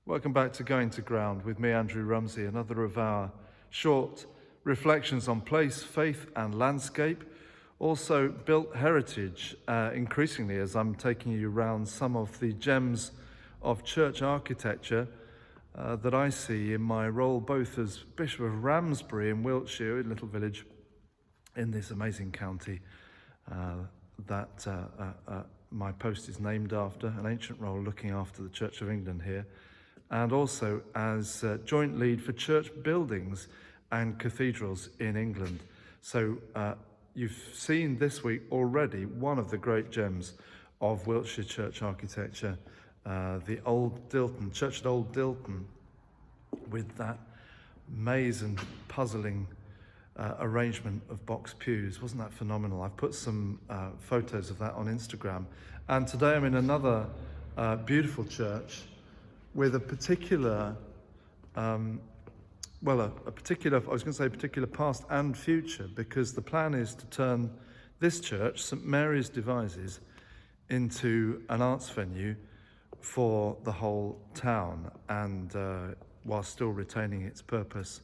Welcome back to Going to Ground with me, Andrew Rumsey, another of our short reflections on place, faith and landscape. Also built heritage, increasingly as I'm taking you around some of the gems of church architecture that I see in my role both as Bishop of Ramsbury in Wiltshire, a little village in this amazing county that my post is named after, an ancient role looking after the Church of England here, and also as joint lead for church buildings and cathedrals in England. So you've seen this week already one of the great gems of Wiltshire church architecture, the Old Dilton, Church at Old Dilton, with that maze and puzzling arrangement of box pews. Wasn't that phenomenal? I've put some photos of that on Instagram. And today I'm in another beautiful church with a particular, I was going to say particular past and future, because the plan is to turn this church, St Mary's Devizes, into an arts venue for the whole town, and while still retaining its purpose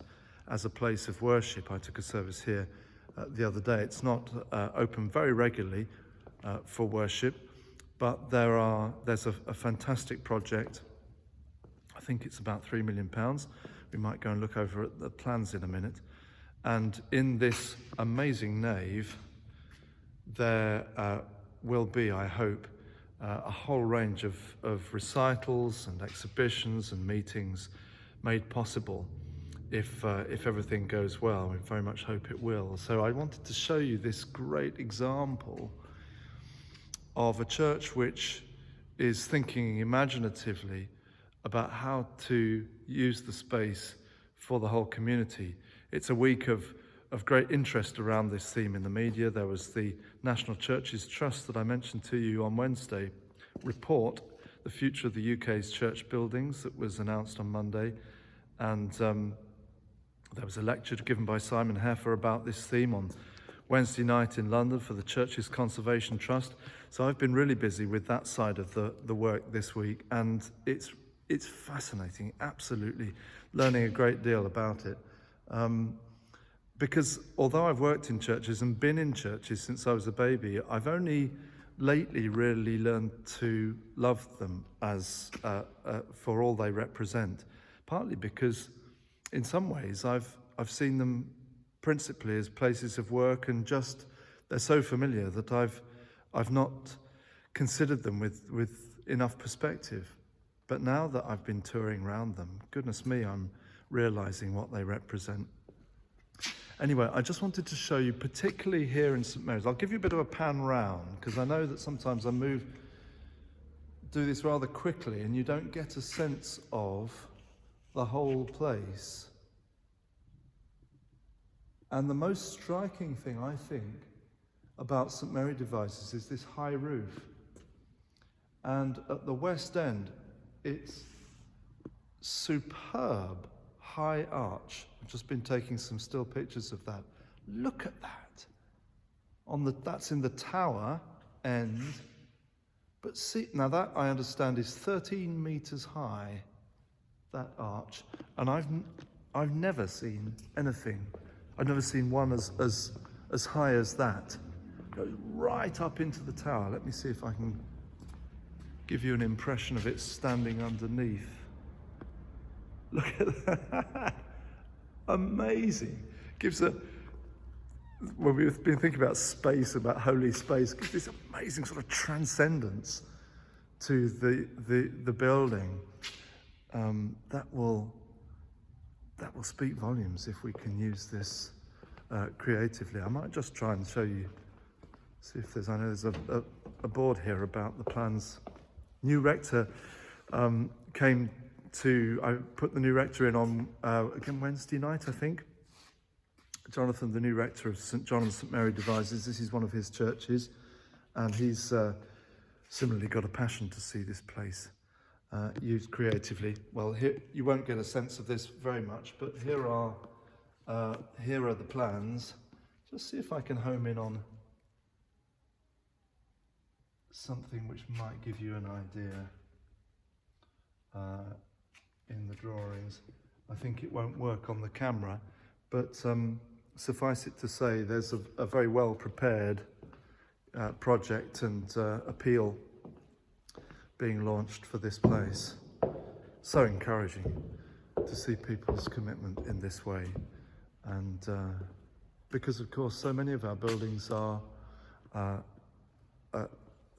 as a place of worship. I took a service here the other day. It's not open very regularly for worship, but there's a fantastic project. I think it's about £3 million. We might go and look over at the plans in a minute. And in this amazing nave, there will be, I hope, a whole range of recitals and exhibitions and meetings made possible if everything goes well. We very much hope it will. So I wanted to show you this great example of a church which is thinking imaginatively about how to use the space for the whole community. It's a week of great interest around this theme in the media. There was the National Churches Trust that I mentioned to you on Wednesday report, the future of the UK's church buildings, that was announced on Monday. And there was a lecture given by Simon Heffer about this theme on Wednesday night in London for the Churches Conservation Trust. So I've been really busy with that side of the work this week, and it's fascinating, absolutely, learning a great deal about it. Because although I've worked in churches and been in churches since I was a baby, I've only lately really learned to love them as for all they represent. Partly because, in some ways, I've seen them principally as places of work, and just they're so familiar that I've not considered them with enough perspective. But now that I've been touring around them, goodness me, I'm realizing what they represent. Anyway, I just wanted to show you, particularly here in St Mary's. I'll give you a bit of a pan round, because I know that sometimes I do this rather quickly, and you don't get a sense of the whole place. And the most striking thing, I think, about St Mary Devizes is this high roof. And at the west end, it's superb high arch. I've just been taking some still pictures of that. Look at that. That's in the tower end. But see, now that I understand is 13 meters high, that arch. And I've never seen anything. I've never seen one as high as that. It goes right up into the tower. Let me see if I can give you an impression of it standing underneath. Look at that. Amazing. When we've been thinking about space, about holy space, gives this amazing sort of transcendence to the building. That will speak volumes if we can use this creatively. I might just try and show you, see if I know there's a board here about the plans. New rector I put the new rector in on, again, Wednesday night, I think. Jonathan, the new rector of St John and St Mary Devizes, this is one of his churches, and he's similarly got a passion to see this place used creatively. Well, here you won't get a sense of this very much, but here are the plans. Just see if I can home in on something which might give you an idea. drawings. I think it won't work on the camera, but suffice it to say there's a very well prepared project and appeal being launched for this place. So encouraging to see people's commitment in this way, and because of course so many of our buildings are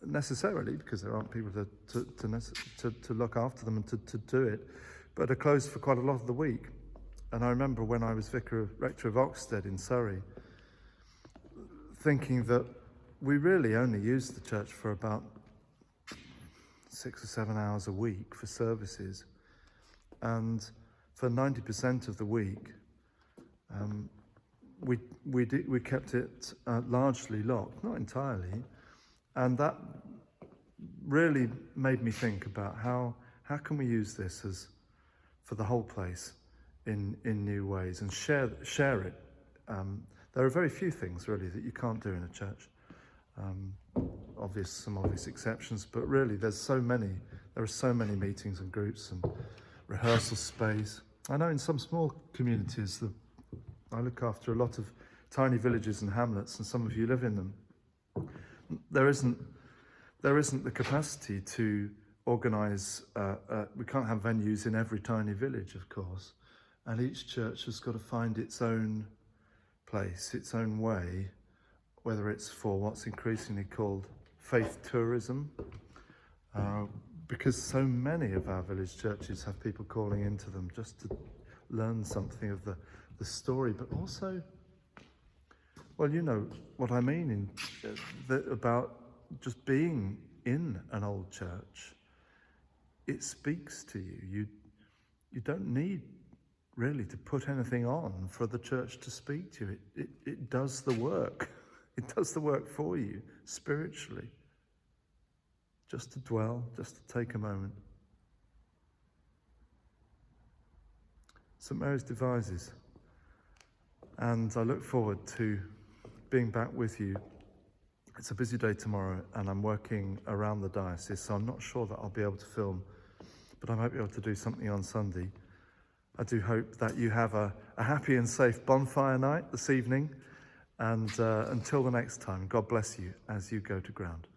necessarily, because there aren't people to look after them and to do it, but are closed for quite a lot of the week. And I remember when I was rector of Oxted in Surrey, thinking that we really only used the church for about 6 or 7 hours a week for services, and for 90% of the week we kept it largely locked, not entirely, and that really made me think about how can we use this as for the whole place in new ways and share it. There are very few things really that you can't do in a church. Some obvious exceptions, but really there are so many meetings and groups and rehearsal space. I know in some small communities that I look after a lot of tiny villages and hamlets, and some of you live in them. There isn't the capacity to organise. We can't have venues in every tiny village, of course, and each church has got to find its own place, its own way, whether it's for what's increasingly called faith tourism, because so many of our village churches have people calling into them just to learn something of the story, but also, well, you know what I mean about just being in an old church. It speaks to you. You don't need really to put anything on for the church to speak to you. It does the work. It does the work for you spiritually. Just to dwell, just to take a moment. St Mary's Devizes. And I look forward to being back with you. It's a busy day tomorrow and I'm working around the diocese, so I'm not sure that I'll be able to film, but I might be able to do something on Sunday. I do hope that you have a happy and safe bonfire night this evening, and until the next time, God bless you as you go to ground.